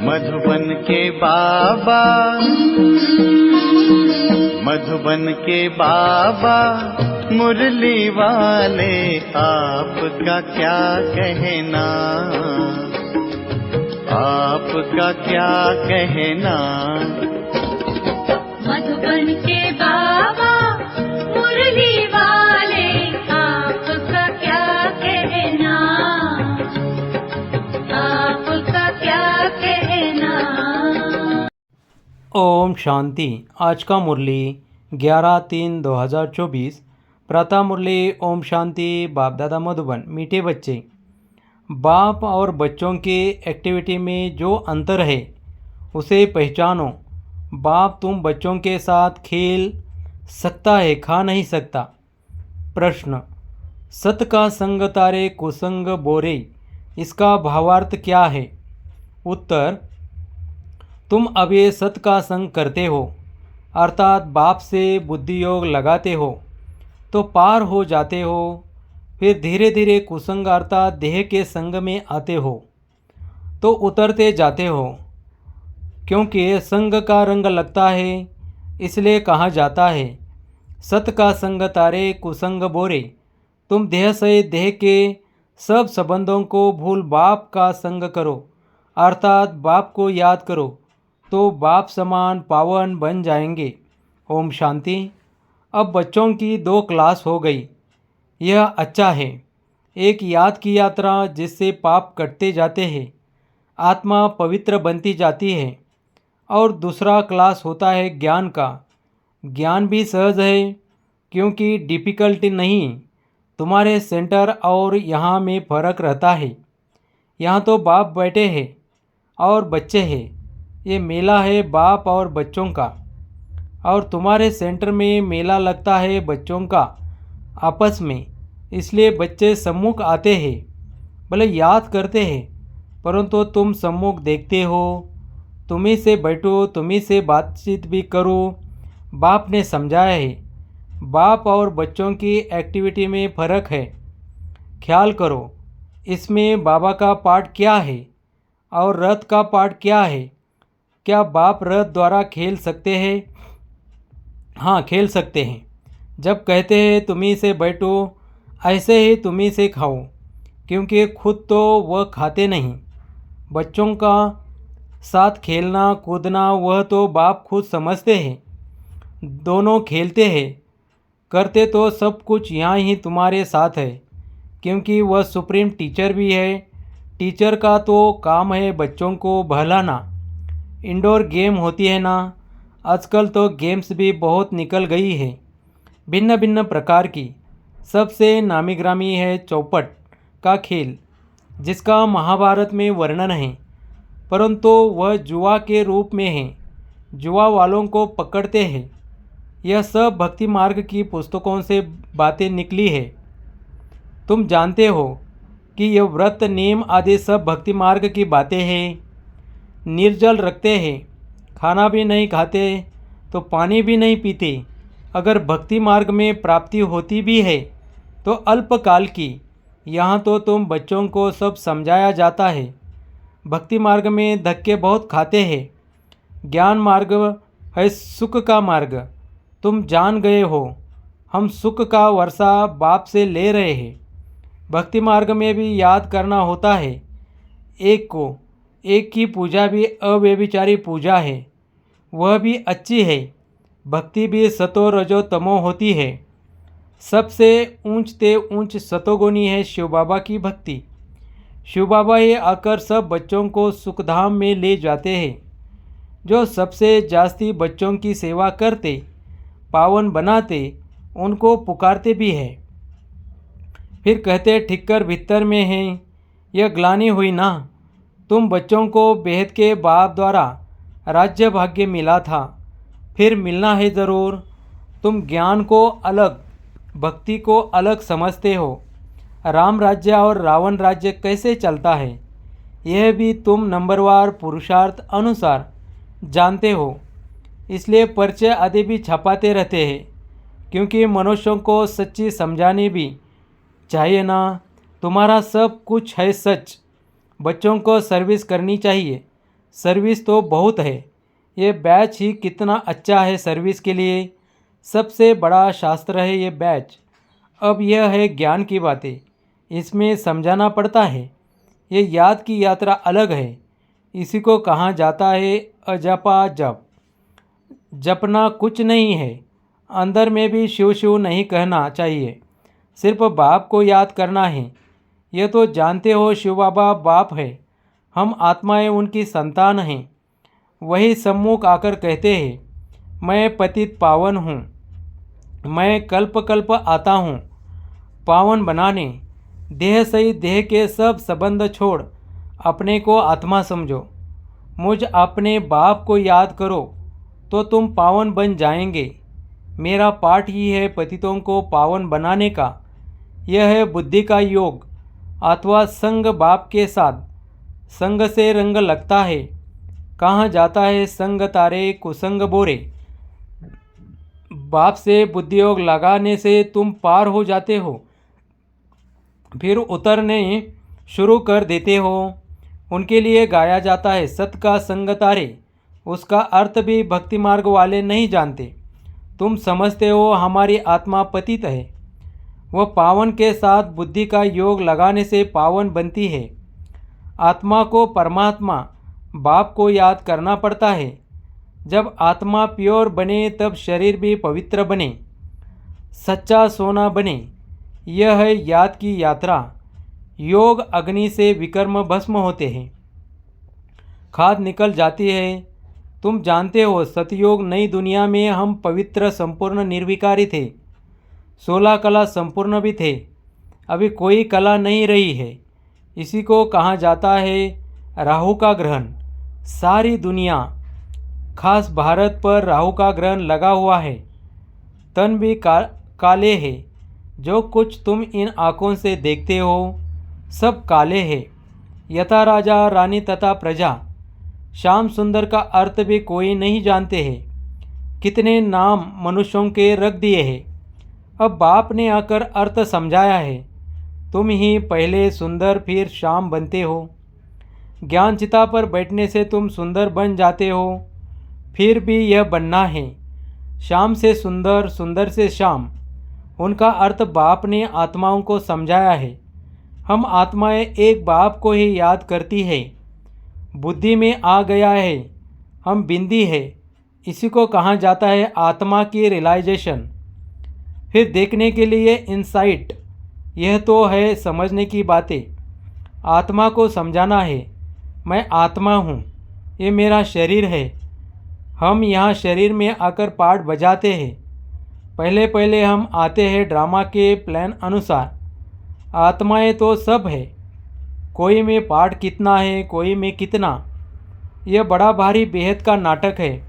मधुबन के बाबा, मधुबन के बाबा मुरली वाले, आपका क्या कहना, आपका क्या कहना। मधुबन के बाबा मुरली वाले, आपका क्या कहना, आपका क्या कहना। ओम शांति। आज का मुरली 11/3/2024। प्रातः मुरली ओम शांति। बाप दादा मधुबन। मीठे बच्चे, बाप और बच्चों के एक्टिविटी में जो अंतर है उसे पहचानो। बाप तुम बच्चों के साथ खेल सकता है, खा नहीं सकता। प्रश्न, सत का संग तारे कुसंग बोरे, इसका भावार्थ क्या है? उत्तर, तुम अब ये सत का संग करते हो, अर्थात बाप से बुद्धि योग लगाते हो तो पार हो जाते हो। फिर धीरे धीरे कुसंग अर्थात देह के संग में आते हो तो उतरते जाते हो, क्योंकि संग का रंग लगता है, इसलिए कहा जाता है सत का संग तारे कुसंग बोरे। तुम देह से देह के सब संबंधों को भूल बाप का संग करो, अर्थात बाप को याद करो तो बाप समान पावन बन जाएंगे। ओम शांति। अब बच्चों की 2 क्लास हो गई, यह अच्छा है। एक याद की यात्रा जिससे पाप कटते जाते हैं, आत्मा पवित्र बनती जाती है, और दूसरा क्लास होता है ज्ञान का। ज्ञान भी सहज है क्योंकि डिफ़िकल्टी नहीं। तुम्हारे सेंटर और यहाँ में फ़र्क रहता है। यहाँ तो बाप बैठे हैं और बच्चे हैं, ये मेला है बाप और बच्चों का, और तुम्हारे सेंटर में मेला लगता है बच्चों का आपस में। इसलिए बच्चे सम्मुख आते हैं, भले याद करते हैं, परंतु तुम सम्मुख देखते हो। तुम्ही से बैठो, तुम्ही से बातचीत भी करो। बाप ने समझाया है, बाप और बच्चों की एक्टिविटी में फ़र्क है। ख्याल करो, इसमें बाबा का पार्ट क्या है और रथ का पार्ट क्या है? क्या बाप रथ द्वारा खेल सकते हैं? हाँ, खेल सकते हैं। जब कहते हैं तुम्ही से बैठो, ऐसे ही तुम्ही से खाओ, क्योंकि खुद तो वह खाते नहीं। बच्चों का साथ खेलना कूदना वह तो बाप खुद समझते हैं। दोनों खेलते हैं, करते तो सब कुछ यहाँ ही तुम्हारे साथ है, क्योंकि वह सुप्रीम टीचर भी है। टीचर का तो काम है बच्चों को बहलाना। इंडोर गेम होती है ना, आजकल तो गेम्स भी बहुत निकल गई है, भिन्न भिन्न प्रकार की। सबसे नामी ग्रामी है चौपट का खेल, जिसका महाभारत में वर्णन है, परंतु वह जुआ के रूप में है। जुआ वालों को पकड़ते हैं। यह सब भक्ति मार्ग की पुस्तकों से बातें निकली है। तुम जानते हो कि यह व्रत नियम आदि सब भक्ति मार्ग की बातें हैं। निर्जल रखते हैं, खाना भी नहीं खाते तो पानी भी नहीं पीते। अगर भक्ति मार्ग में प्राप्ति होती भी है तो अल्पकाल की। यहाँ तो तुम बच्चों को सब समझाया जाता है। भक्ति मार्ग में धक्के बहुत खाते हैं। ज्ञान मार्ग है सुख का मार्ग। तुम जान गए हो, हम सुख का वर्षा बाप से ले रहे हैं। भक्ति मार्ग में भी याद करना होता है एक को। एक की पूजा भी अव्यभिचारी पूजा है, वह भी अच्छी है। भक्ति भी सतो रजो तमो होती है। सबसे ऊंचते ऊंच सतोगुणी है शिव बाबा की भक्ति। शिव बाबा ही आकर सब बच्चों को सुखधाम में ले जाते हैं। जो सबसे जास्ती बच्चों की सेवा करते, पावन बनाते, उनको पुकारते भी हैं। फिर कहते ठिक्कर भीतर में हैं, यह ग्लानि हुई ना। तुम बच्चों को बेहद के बाप द्वारा राज्य भाग्य मिला था, फिर मिलना है ज़रूर। तुम ज्ञान को अलग, भक्ति को अलग समझते हो। राम राज्य और रावण राज्य कैसे चलता है, यह भी तुम नंबरवार पुरुषार्थ अनुसार जानते हो। इसलिए परिचय आदि भी छपाते रहते हैं, क्योंकि मनुष्यों को सच्ची समझानी भी चाहिए ना। तुम्हारा सब कुछ है सच। बच्चों को सर्विस करनी चाहिए, सर्विस तो बहुत है, ये बैच ही कितना अच्छा है सर्विस के लिए। सबसे बड़ा शास्त्र है ये बैच। अब यह है ज्ञान की बातें, इसमें समझाना पड़ता है। ये याद की यात्रा अलग है, इसी को कहा जाता है अजपा जप। जपना कुछ नहीं है, अंदर में भी शिव शिव नहीं कहना चाहिए, सिर्फ बाप को याद करना है। ये तो जानते हो शिव बाबा बाप है, हम आत्माएं उनकी संतान हैं। वही सम्मुख आकर कहते हैं मैं पतित पावन हूँ, मैं कल्प कल्प आता हूँ पावन बनाने। देह सहित देह के सब संबंध छोड़ अपने को आत्मा समझो। मुझ अपने बाप को याद करो तो तुम पावन बन जाएंगे। मेरा पाठ ही है पतितों को पावन बनाने का। यह है बुद्धि का योग अथवा संग बाप के साथ। संग से रंग लगता है, कहाँ जाता है संग तारे कुसंग बोरे। बाप से बुद्धि योग लगाने से तुम पार हो जाते हो, फिर उतरने शुरू कर देते हो। उनके लिए गाया जाता है सत का संग तारे। उसका अर्थ भी भक्ति मार्ग वाले नहीं जानते। तुम समझते हो हमारी आत्मा पतित है, वह पावन के साथ बुद्धि का योग लगाने से पावन बनती है। आत्मा को परमात्मा बाप को याद करना पड़ता है। जब आत्मा प्योर बने तब शरीर भी पवित्र बने, सच्चा सोना बने। यह है याद की यात्रा। योग अग्नि से विकर्म भस्म होते हैं, खाद निकल जाती है। तुम जानते हो सतयोग नई दुनिया में हम पवित्र संपूर्ण निर्विकारी थे, 16 कला संपूर्ण भी थे। अभी कोई कला नहीं रही है। इसी को कहा जाता है राहु का ग्रहण। सारी दुनिया खास भारत पर राहु का ग्रहण लगा हुआ है। तन भी काले है। जो कुछ तुम इन आँखों से देखते हो सब काले है। यथा राजा रानी तथा प्रजा। श्याम सुंदर का अर्थ भी कोई नहीं जानते हैं। कितने नाम मनुष्यों के रख दिए हैं। अब बाप ने आकर अर्थ समझाया है। तुम ही पहले सुंदर फिर श्याम बनते हो। ज्ञान चिता पर बैठने से तुम सुंदर बन जाते हो, फिर भी यह बनना है श्याम से सुंदर, सुंदर से श्याम। उनका अर्थ बाप ने आत्माओं को समझाया है। हम आत्माएं एक बाप को ही याद करती है। बुद्धि में आ गया है हम बिंदी है। इसी को कहा जाता है आत्मा की रियलाइजेशन। फिर देखने के लिए इंसाइट। यह तो है समझने की बातें। आत्मा को समझाना है मैं आत्मा हूँ, ये मेरा शरीर है। हम यहाँ शरीर में आकर पाठ बजाते हैं। पहले पहले हम आते हैं ड्रामा के प्लान अनुसार। आत्माएं तो सब है, कोई में पाठ कितना है कोई में कितना। यह बड़ा भारी बेहद का नाटक है।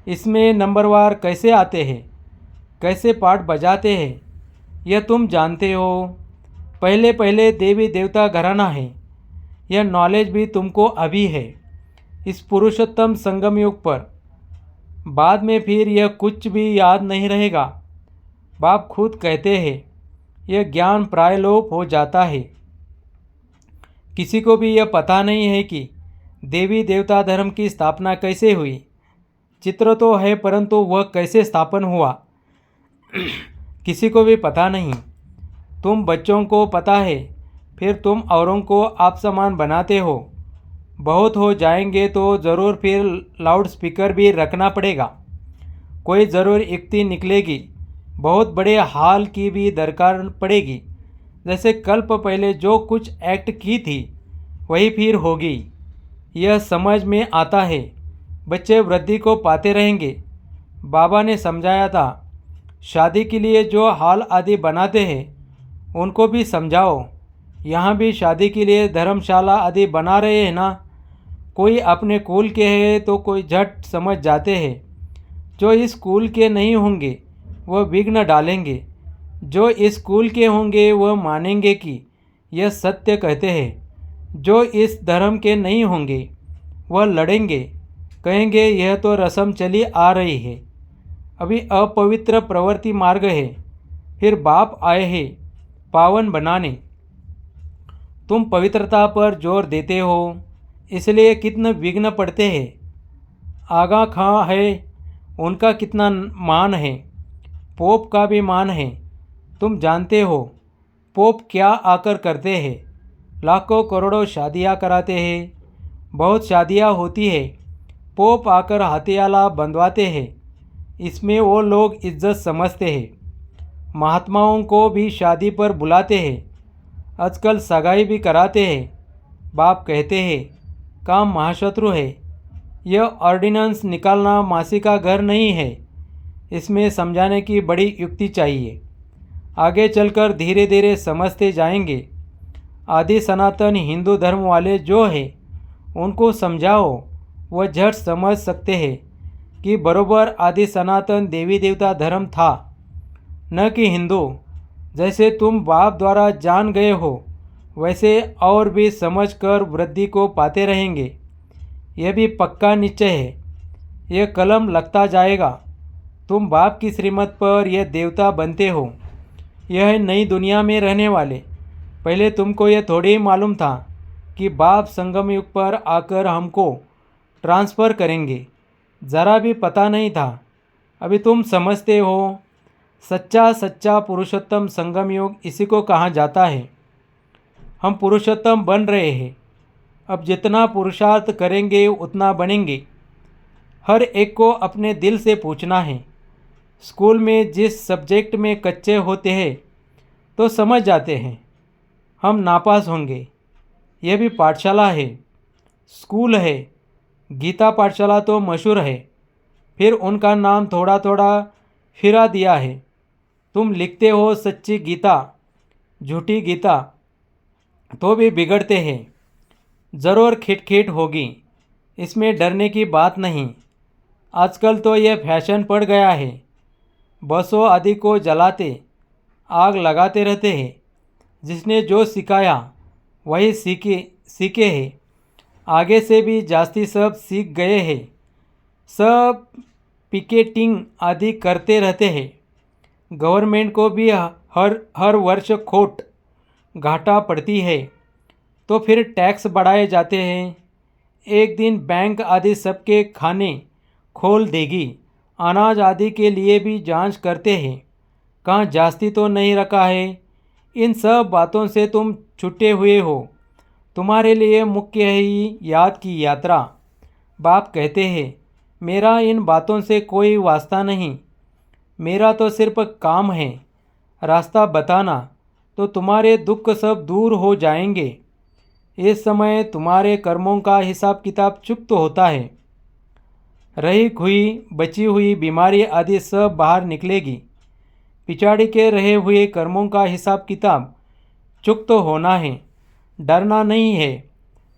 इसमें नंबरवार कैसे आते हैं, कैसे पाठ बजाते हैं, यह तुम जानते हो। पहले पहले देवी देवता घराना है। यह नॉलेज भी तुमको अभी है इस पुरुषोत्तम संगम युग पर। बाद में फिर यह कुछ भी याद नहीं रहेगा। बाप खुद कहते हैं यह ज्ञान प्रायलोप हो जाता है। किसी को भी यह पता नहीं है कि देवी देवता धर्म की स्थापना कैसे हुई। चित्र तो है परंतु वह कैसे स्थापन हुआ किसी को भी पता नहीं। तुम बच्चों को पता है, फिर तुम औरों को आप समान बनाते हो। बहुत हो जाएंगे तो ज़रूर फिर लाउड स्पीकर भी रखना पड़ेगा। कोई ज़रूर युक्ति निकलेगी, बहुत बड़े हाल की भी दरकार पड़ेगी। जैसे कल्प पहले जो कुछ एक्ट की थी वही फिर होगी। यह समझ में आता है। बच्चे वृद्धि को पाते रहेंगे। बाबा ने समझाया था शादी के लिए जो हाल आदि बनाते हैं उनको भी समझाओ। यहाँ भी शादी के लिए धर्मशाला आदि बना रहे हैं ना। कोई अपने कुल के हैं तो कोई झट समझ जाते हैं। जो इस कुल के नहीं होंगे वह विघ्न डालेंगे। जो इस कुल के होंगे वह मानेंगे कि यह सत्य कहते हैं। जो इस धर्म के नहीं होंगे वह लड़ेंगे, कहेंगे यह तो रस्म चली आ रही है, अभी अपवित्र प्रवृत्ति मार्ग है। फिर बाप आए हैं पावन बनाने। तुम पवित्रता पर जोर देते हो, इसलिए कितने विघ्न पड़ते हैं। आगा खां है, उनका कितना मान है, पोप का भी मान है। तुम जानते हो पोप क्या आकर करते हैं? लाखों करोड़ों शादियाँ कराते हैं, बहुत शादियाँ होती है। पोप आकर हथियाला बंधवाते हैं, इसमें वो लोग इज्जत समझते हैं। महात्माओं को भी शादी पर बुलाते हैं, आजकल सगाई भी कराते हैं। बाप कहते हैं काम महाशत्रु है। यह ऑर्डिनेंस निकालना मासी का घर नहीं है, इसमें समझाने की बड़ी युक्ति चाहिए। आगे चलकर धीरे धीरे समझते जाएंगे। आदि सनातन हिंदू धर्म वाले जो है उनको समझाओ, वह झट समझ सकते हैं कि बरोबर आदि सनातन देवी देवता धर्म था, न कि हिंदू। जैसे तुम बाप द्वारा जान गए हो वैसे और भी समझ कर वृद्धि को पाते रहेंगे। यह भी पक्का निश्चय है, यह कलम लगता जाएगा। तुम बाप की श्रीमत पर यह देवता बनते हो। यह है नई दुनिया में रहने वाले। पहले तुमको यह थोड़ी ही मालूम था कि बाप संगम युग पर आकर हमको ट्रांसफ़र करेंगे, ज़रा भी पता नहीं था। अभी तुम समझते हो। सच्चा सच्चा पुरुषोत्तम संगम युग इसी को कहा जाता है। हम पुरुषोत्तम बन रहे हैं। अब जितना पुरुषार्थ करेंगे उतना बनेंगे। हर एक को अपने दिल से पूछना है। स्कूल में जिस सब्जेक्ट में कच्चे होते हैं तो समझ जाते हैं, हम नापास होंगे। यह भी पाठशाला है, स्कूल है। गीता पाठशाला तो मशहूर है, फिर उनका नाम थोड़ा थोड़ा फिरा दिया है। तुम लिखते हो सच्ची गीता, झूठी गीता, तो भी बिगड़ते हैं। ज़रूर खिटखिट होगी, इसमें डरने की बात नहीं। आजकल तो यह फैशन पड़ गया है। बसों आदि को जलाते, आग लगाते रहते हैं। जिसने जो सिखाया वही सीखे हैं। आगे से भी जास्ती सब सीख गए हैं। सब पिकेटिंग आदि करते रहते हैं। गवर्नमेंट को भी हर वर्ष खोट घाटा पड़ती है, तो फिर टैक्स बढ़ाए जाते हैं। एक दिन बैंक आदि सबके खाने खोल देगी। अनाज आदि के लिए भी जांच करते हैं, कहाँ जास्ती तो नहीं रखा है। इन सब बातों से तुम छूटे हुए हो। तुम्हारे लिए मुख्य है ही याद की यात्रा। बाप कहते हैं मेरा इन बातों से कोई वास्ता नहीं, मेरा तो सिर्फ काम है रास्ता बताना, तो तुम्हारे दुख सब दूर हो जाएंगे। इस समय तुम्हारे कर्मों का हिसाब किताब चुप्त होता है। रही हुई बची हुई बीमारी आदि सब बाहर निकलेगी। पिछाड़ी के रहे हुए कर्मों का हिसाब किताब चुप्त होना है, डरना नहीं है।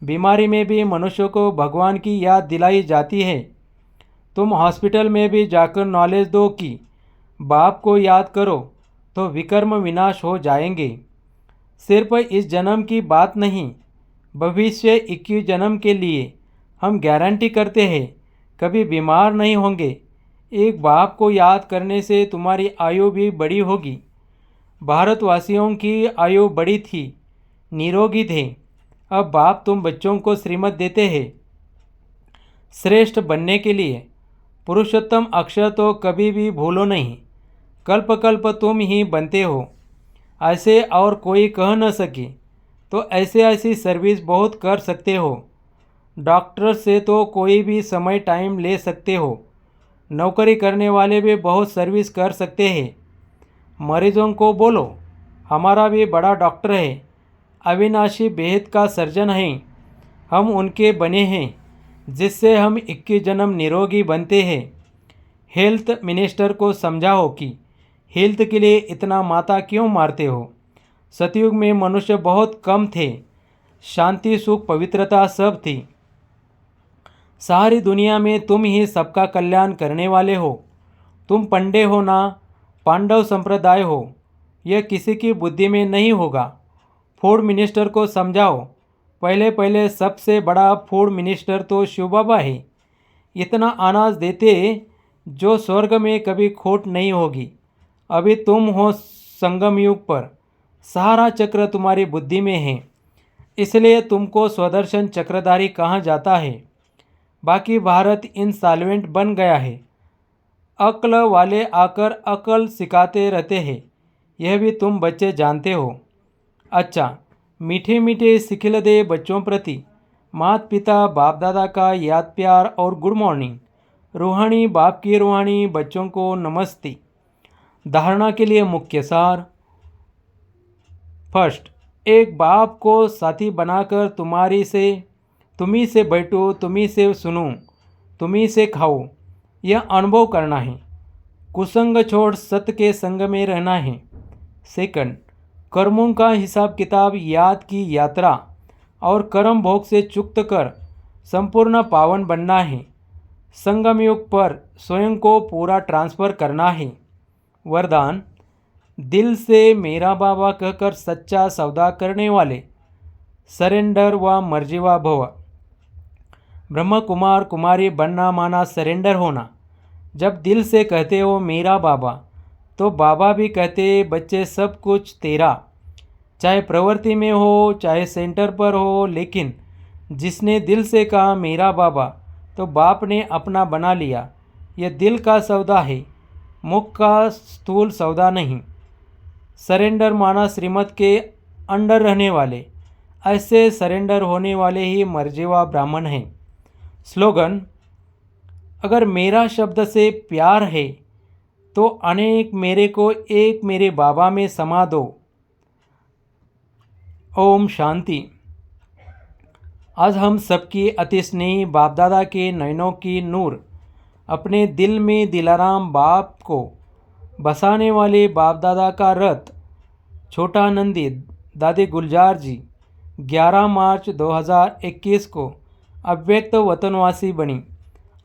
बीमारी में भी मनुष्य को भगवान की याद दिलाई जाती है। तुम हॉस्पिटल में भी जाकर नॉलेज दो कि बाप को याद करो तो विकर्म विनाश हो जाएंगे। सिर्फ इस जन्म की बात नहीं, भविष्य 21 जन्म के लिए हम गारंटी करते हैं कभी बीमार नहीं होंगे। एक बाप को याद करने से तुम्हारी आयु भी बड़ी होगी। भारतवासियों की आयु बड़ी थी, निरोगी थे। अब बाप तुम बच्चों को श्रीमत देते हैं श्रेष्ठ बनने के लिए। पुरुषोत्तम अक्षर तो कभी भी भूलो नहीं। कल्प कल्प तुम ही बनते हो, ऐसे और कोई कह न सके। तो ऐसी सर्विस बहुत कर सकते हो। डॉक्टर से तो कोई भी समय टाइम ले सकते हो। नौकरी करने वाले भी बहुत सर्विस कर सकते हैं। मरीजों को बोलो हमारा भी बड़ा डॉक्टर है, अविनाशी बेहद का सर्जन है, हम उनके बने हैं, जिससे हम 21 जन्म निरोगी बनते हैं। हेल्थ मिनिस्टर को समझाओ कि हेल्थ के लिए इतना माता क्यों मारते हो। सतयुग में मनुष्य बहुत कम थे, शांति सुख पवित्रता सब थी। सारी दुनिया में तुम ही सबका कल्याण करने वाले हो। तुम पंडे हो ना पांडव संप्रदाय हो, यह किसी की बुद्धि में नहीं होगा। फूड मिनिस्टर को समझाओ, पहले सबसे बड़ा फूड मिनिस्टर तो शिव बाबा है। इतना अनाज देते जो स्वर्ग में कभी खोट नहीं होगी। अभी तुम हो संगम युग पर, सारा चक्र तुम्हारी बुद्धि में है। इसलिए तुमको स्वदर्शन चक्रधारी कहा जाता है। बाकी भारत इंसॉल्वेंट बन गया है। अक्ल वाले आकर अक्ल सिखाते रहते हैं, यह भी तुम बच्चे जानते हो। अच्छा, मीठे मीठे सिखिलदे बच्चों प्रति माता पिता बाप दादा का याद प्यार और गुड मॉर्निंग। रूहानी बाप की रूहानी बच्चों को नमस्ते। धारणा के लिए मुख्य सार। फर्स्ट, एक बाप को साथी बनाकर तुम्ही से बैठूं, तुम्ही से सुनूं, तुम्ही से खाऊं, यह अनुभव करना है। कुसंग छोड़ सत्य के संग में रहना है। सेकंड, कर्मों का हिसाब किताब याद की यात्रा और कर्म भोग से चुक्त कर संपूर्ण पावन बनना है। संगम युग पर स्वयं को पूरा ट्रांसफर करना है। वरदान, दिल से मेरा बाबा कहकर सच्चा सौदा करने वाले, सरेंडर व मर्जीवा भव। ब्रह्म कुमार कुमारी बनना माना सरेंडर होना। जब दिल से कहते हो मेरा बाबा, तो बाबा भी कहते बच्चे सब कुछ तेरा। चाहे प्रवृत्ति में हो चाहे सेंटर पर हो, लेकिन जिसने दिल से कहा मेरा बाबा, तो बाप ने अपना बना लिया। यह दिल का सौदा है, मुख का स्थूल सौदा नहीं। सरेंडर माना श्रीमत के अंडर रहने वाले। ऐसे सरेंडर होने वाले ही मर्जीवा ब्राह्मण हैं। स्लोगन, अगर मेरा शब्द से प्यार है तो अनेक मेरे को एक मेरे बाबा में समा दो। ओम शांति। आज हम सबकी अति स्नेही बाप दादा के नयनों की नूर, अपने दिल में दिलाराम बाप को बसाने वाले बाप दादा का रथ छोटा नंदी दादी गुलजार जी 11 मार्च 2021 को अव्यक्त वतनवासी बनी।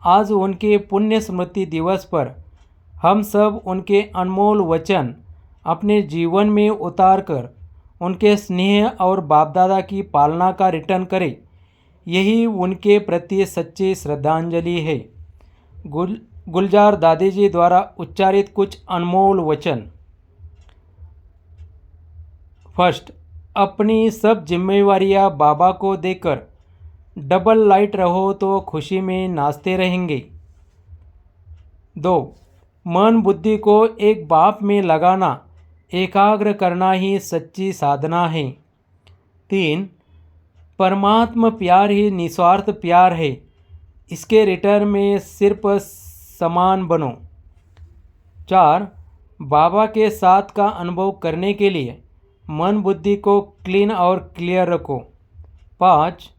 आज उनके पुण्य स्मृति दिवस पर हम सब उनके अनमोल वचन अपने जीवन में उतार कर उनके स्नेह और बाप दादा की पालना का रिटर्न करें। यही उनके प्रति सच्ची श्रद्धांजलि है। गुलजार दादी जी द्वारा उच्चारित कुछ अनमोल वचन। फर्स्ट, अपनी सब जिम्मेवारियां बाबा को देकर डबल लाइट रहो तो खुशी में नाचते रहेंगे। 2, मन बुद्धि को एक बाप में लगाना, एकाग्र करना ही सच्ची साधना है। 3, परमात्मा प्यार ही निस्वार्थ प्यार है, इसके रिटर्न में सिर्फ समान बनो। 4, बाबा के साथ का अनुभव करने के लिए मन बुद्धि को क्लीन और क्लियर रखो। 5,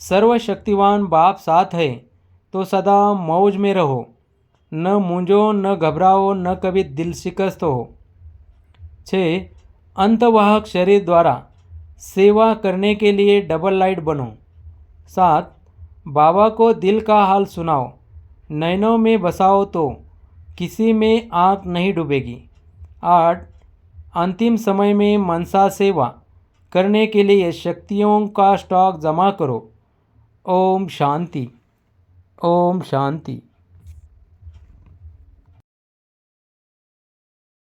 सर्वशक्तिवान बाप साथ है तो सदा मौज में रहो, न मूंझो न घबराओ न कभी दिल शिकस्त हो। 6, अंतवाहक शरीर द्वारा सेवा करने के लिए डबल लाइट बनो। 7, बाबा को दिल का हाल सुनाओ, नैनों में बसाओ तो किसी में आँख नहीं डूबेगी। 8, अंतिम समय में मनसा सेवा करने के लिए शक्तियों का स्टॉक जमा करो। ओम शांति। ओम शांति।